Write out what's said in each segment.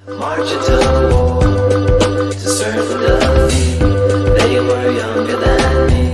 Marching to the war to serve the defeat. They were younger than me.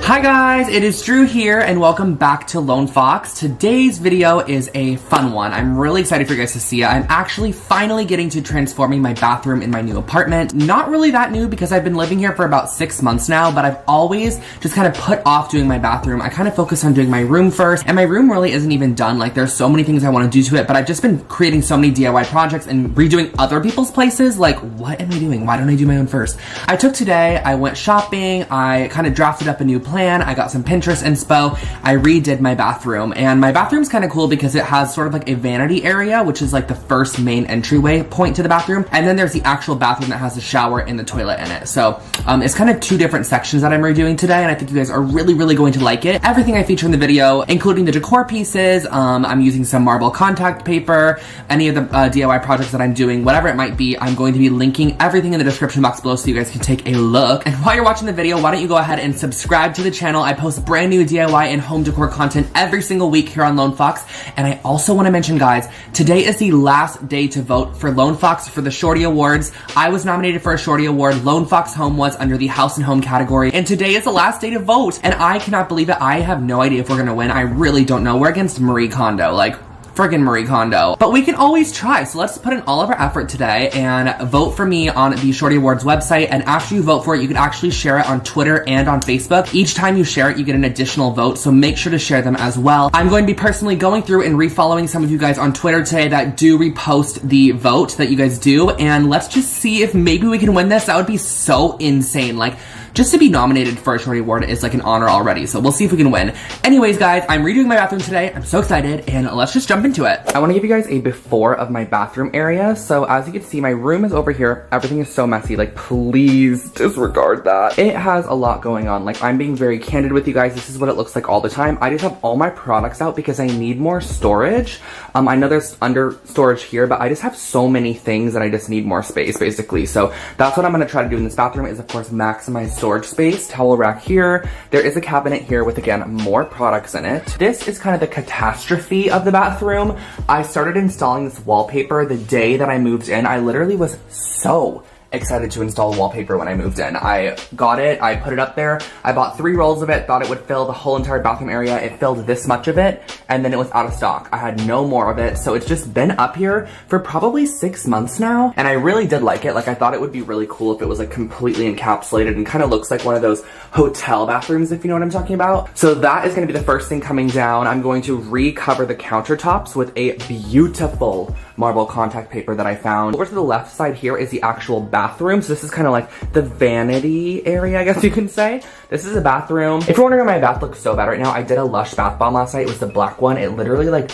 Hi guys, it is Drew here and welcome back to Lone Fox. Today's video is a fun one. I'm really excited for you guys to see it. I'm actually finally getting to transforming my bathroom in my new apartment. Not really that new because I've been living here for about 6 months now, but I've always just kind of put off doing my bathroom. I kind of focus on doing my room first, and my room really isn't even done. Like, there's so many things I want to do to it, but I've just been creating so many DIY projects and redoing other people's places. Like, what am I doing? Why don't I do my own first? I took today, I went shopping, I kind of drafted up a new plan, I got some Pinterest inspo, I redid my bathroom, and my bathroom's kind of cool because it has sort of like a vanity area, which is like the first main entryway point to the bathroom, and then there's the actual bathroom that has the shower and the toilet in it. So it's kind of two different sections that I'm redoing today, and I think you guys are really going to like it. Everything I feature in the video, including the decor pieces, I'm using some marble contact paper, any of the DIY projects that I'm doing, whatever it might be, I'm going to be linking everything in the description box below so you guys can take a look. And while you're watching the video, why don't you go ahead and subscribe to the channel. I post brand new DIY and home decor content every single week here on Lone Fox. And I also want to mention, guys, today is the last day to vote for Lone Fox for the Shorty Awards. I was nominated for a Shorty Award. Lone Fox Home was under the House and Home category. And today is the last day to vote. And I cannot believe it. I have no idea if we're going to win. I really don't know. We're against Marie Kondo. Like, friggin' Marie Kondo. But we can always try, so let's put in all of our effort today and vote for me on the Shorty Awards website. And after you vote for it, you can actually share it on Twitter and on Facebook. Each time you share it, you get an additional vote, so make sure to share them as well. I'm going to be personally going through and refollowing some of you guys on Twitter today that do repost the vote that you guys do, and let's just see if maybe we can win this. That would be so insane. Like, just to be nominated for a Shorty Award is like an honor already, so we'll see if we can win. Anyways, guys, I'm redoing my bathroom today. I'm so excited, and let's just jump into it. I want to give you guys a before of my bathroom area. So as you can see, my room is over here. Everything is so messy. Like, please disregard that. It has a lot going on. Like, I'm being very candid with you guys. This is what it looks like all the time. I just have all my products out because I need more storage. I know there's under storage here, but I just have so many things that I just need more space, basically. So that's what I'm going to try to do in this bathroom is, of course, maximize storage space. Towel rack here. There is a cabinet here with, again, more products in it. This is kind of the catastrophe of the bathroom. I started installing this wallpaper the day that I moved in. I literally was so excited to install wallpaper when I moved in. I got it, I put it up there, I bought 3 rolls of it, thought it would fill the whole entire bathroom area. It filled this much of it, and then it was out of stock. I had no more of it, so it's just been up here for probably 6 months now, and I really did like it. Like, I thought it would be really cool if it was like completely encapsulated and kind of looks like one of those hotel bathrooms, if you know what I'm talking about. So that is going to be the first thing coming down. I'm going to recover the countertops with a beautiful marble contact paper that I found. Over to the left side here is the actual bathroom. So this is kind of like the vanity area, I guess you can say. This is a bathroom. If you're wondering why my bath looks so bad right now, I did a Lush bath bomb last night. It was the black one. It literally like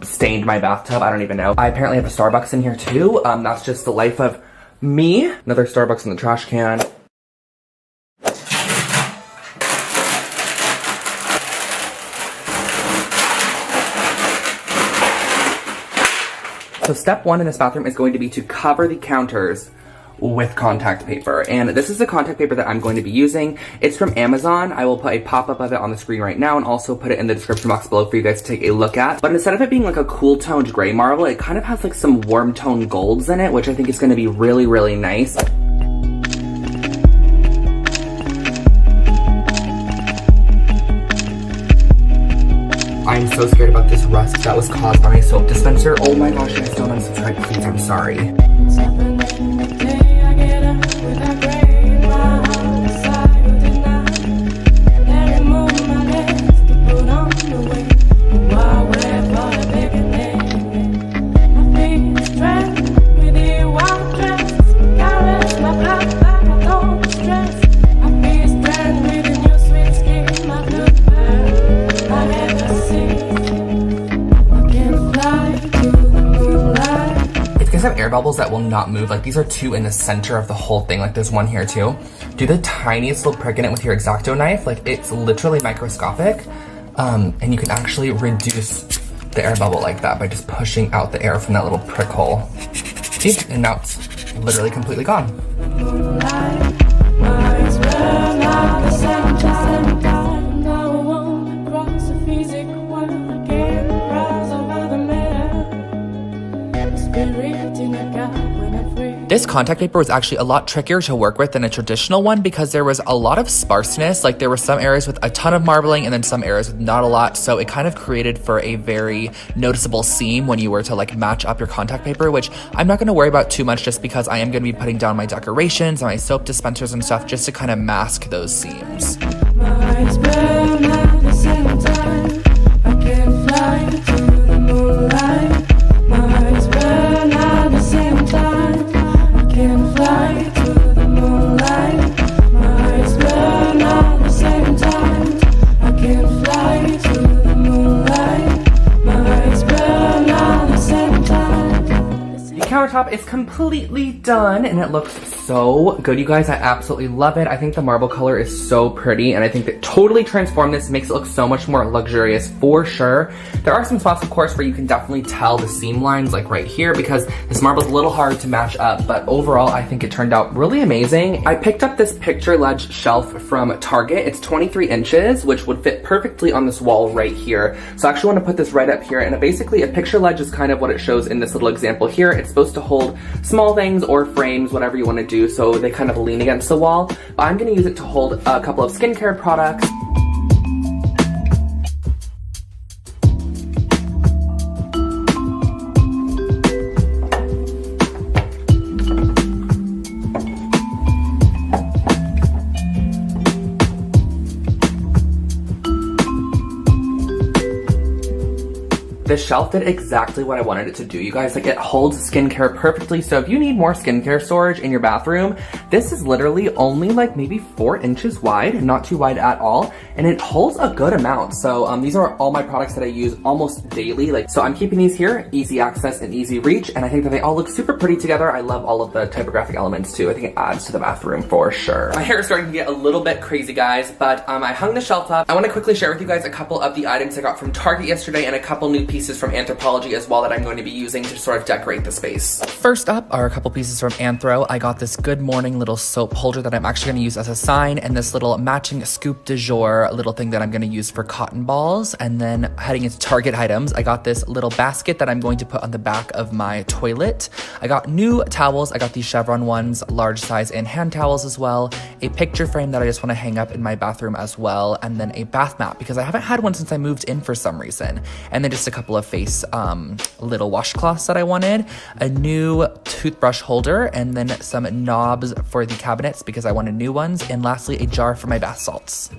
stained my bathtub. I don't even know. I apparently have a Starbucks in here too. That's just the life of me. Another Starbucks in the trash can. So step 1 in this bathroom is going to be to cover the counters with contact paper. And this is the contact paper that I'm going to be using. It's from Amazon. I will put a pop-up of it on the screen right now and also put it in the description box below for you guys to take a look at. But instead of it being like a cool toned gray marble, it kind of has like some warm toned golds in it, which I think is going to be really nice. I'm so scared about this rust that was caused by my soap dispenser. Oh my gosh, if you still unsubscribe, please, I'm sorry. Have air bubbles that will not move. Like, these are 2 in the center of the whole thing. Like, there's one here too. Do the tiniest little prick in it with your X-Acto knife. Like, it's literally microscopic, and you can actually reduce the air bubble like that by just pushing out the air from that little prick hole. See? And now it's literally completely gone. Spirit This contact paper was actually a lot trickier to work with than a traditional one because there was a lot of sparseness. Like there were some areas with a ton of marbling and then some areas with not a lot. So it kind of created for a very noticeable seam when you were to like match up your contact paper, which I'm not going to worry about too much just because I am going to be putting down my decorations and my soap dispensers and stuff just to kind of mask those seams. My eyes burn at the same time. I can fly to the moonlight. My eyes burn at the same time. I can fly to the moonlight. My eyes burn at the same time. I can fly to the moonlight. My eyes burn at the same time. The countertop is completely done and it looks so good, you guys. I absolutely love it. I think the marble color is so pretty and I think that totally transformed this, makes it look so much more luxurious for sure. There are some spots, of course, where you can definitely tell the seam lines, like right here, because this marble is a little hard to match up, but overall I think it turned out really amazing. I picked up this picture ledge shelf from Target. It's 23 inches, which would fit perfectly on this wall right here. So I actually want to put this right up here, and basically a picture ledge is kind of what it shows in this little example here. It's supposed to hold small things or frames, whatever you want to do, so they kind of lean against the wall. But I'm going to use it to hold a couple of skincare products. This shelf did exactly what I wanted it to do, you guys. Like, it holds skincare perfectly. So if you need more skincare storage in your bathroom, this is literally only like maybe 4 inches wide, not too wide at all, and it holds a good amount. So these are all my products that I use almost daily. Like, so I'm keeping these here, easy access and easy reach, and I think that they all look super pretty together. I love all of the typographic elements too. I think it adds to the bathroom for sure. My hair is starting to get a little bit crazy, guys, but I hung the shelf up. I want to quickly share with you guys a couple of the items I got from Target yesterday and a couple new pieces from Anthropologie as well that I'm going to be using to sort of decorate the space. First up are a couple pieces from Anthro. I got this Good Morning little soap holder that I'm actually going to use as a sign, and this little matching scoop de jour little thing that I'm going to use for cotton balls. And then heading into Target items, I got this little basket that I'm going to put on the back of my toilet. I got new towels. I got these chevron ones, large size, and hand towels as well. A picture frame that I just want to hang up in my bathroom as well, and then a bath mat because I haven't had one since I moved in for some reason. And then just a couple of face little washcloths that I wanted, a new toothbrush holder, and then some knobs for the cabinets because I wanted new ones, and lastly a jar for my bath salts.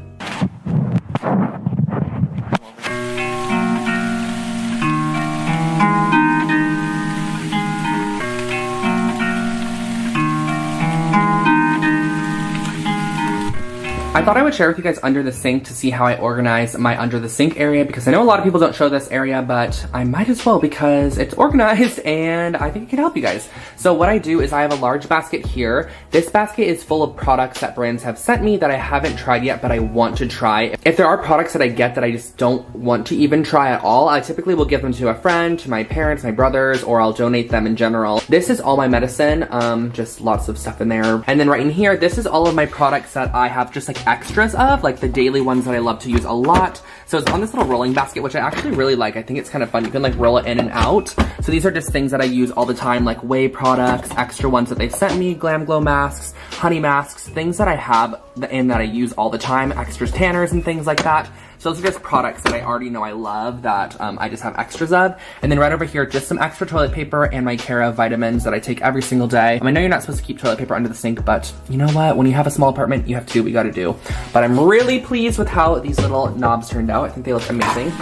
I thought I would share with you guys under the sink to see how I organize my under the sink area, because I know a lot of people don't show this area, but I might as well because it's organized and I think it can help you guys. So what I do is I have a large basket here. This basket is full of products that brands have sent me that I haven't tried yet, but I want to try. If there are products that I get that I just don't want to even try at all, I typically will give them to a friend, to my parents, my brothers, or I'll donate them in general. This is all my medicine, just lots of stuff in there. And then right in here, this is all of my products that I have just like extras of, like the daily ones that I love to use a lot. So it's on this little rolling basket, which I actually really like. I think it's kind of fun. You can like roll it in and out. So these are just things that I use all the time, like whey products, extra ones that they sent me, Glam Glow masks, honey masks, things that I have in that I use all the time, extras tanners and things like that. So those are just products that I already know I love that I just have extras of. And then right over here, just some extra toilet paper and my Cara vitamins that I take every single day. I know you're not supposed to keep toilet paper under the sink, but you know what? When you have a small apartment, you have to do what you gotta do. But I'm really pleased with how these little knobs turned out. I think they look amazing.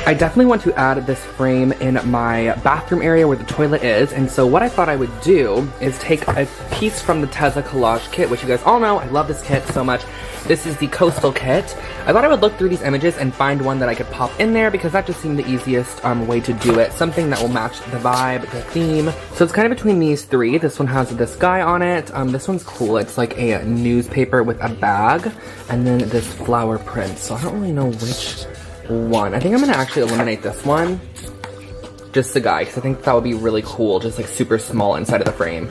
I definitely want to add this frame in my bathroom area where the toilet is, and so what I thought I would do is take a piece from the Tezza collage kit, which you guys all know, I love this kit so much. This is the Coastal kit. I thought I would look through these images and find one that I could pop in there because that just seemed the easiest way to do it. Something that will match the vibe, the theme. So it's kind of between these three. This one has this guy on it. This one's cool. It's like a newspaper with a bag, and then this flower print. So I don't really know which one. I think I'm gonna actually eliminate this one. Just the guy, because I think that would be really cool, just like super small inside of the frame.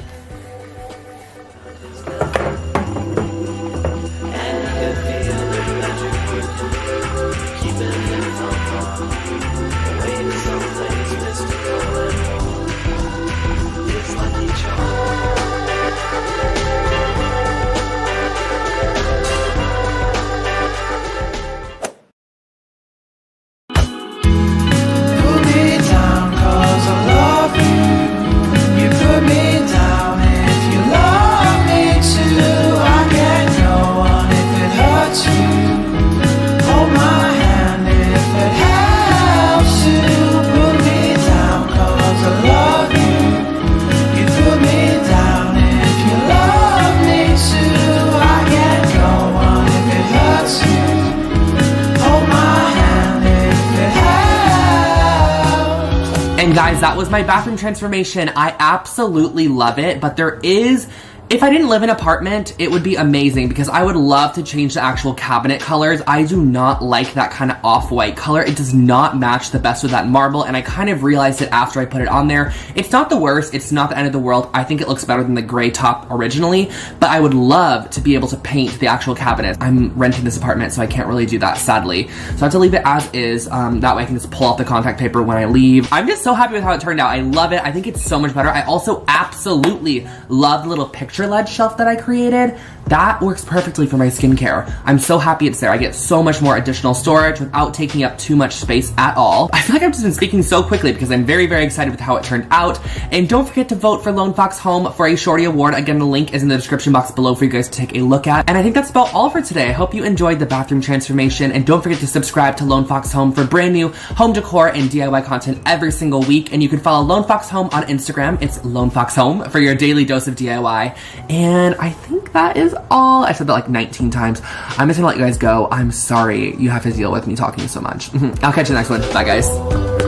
And guys, that was my bathroom transformation. I absolutely love it, but there is, if I didn't live in an apartment, it would be amazing because I would love to change the actual cabinet colors. I do not like that kind of off-white color. It does not match the best with that marble, and I kind of realized it after I put it on there. It's not the worst, it's not the end of the world. I think it looks better than the gray top originally, but I would love to be able to paint the actual cabinet. I'm renting this apartment, so I can't really do that, sadly. So I have to leave it as is. That way I can just pull out the contact paper when I leave. I'm just so happy with how it turned out. I love it. I think it's so much better. I also absolutely love the little picture ledge shelf that I created. That works perfectly for my skincare. I'm so happy it's there. I get so much more additional storage without taking up too much space at all. I feel like I've just been speaking so quickly because I'm very, very excited with how it turned out. And don't forget to vote for Lone Fox Home for a Shorty Award. Again, the link is in the description box below for you guys to take a look at. And I think that's about all for today. I hope you enjoyed the bathroom transformation. And don't forget to subscribe to Lone Fox Home for brand new home decor and DIY content every single week. And you can follow Lone Fox Home on Instagram. It's Lone Fox Home for your daily dose of DIY. And I think that is all. I said that like 19 times. I'm just gonna let you guys go. I'm sorry you have to deal with me talking so much. I'll catch you next one. Bye, guys.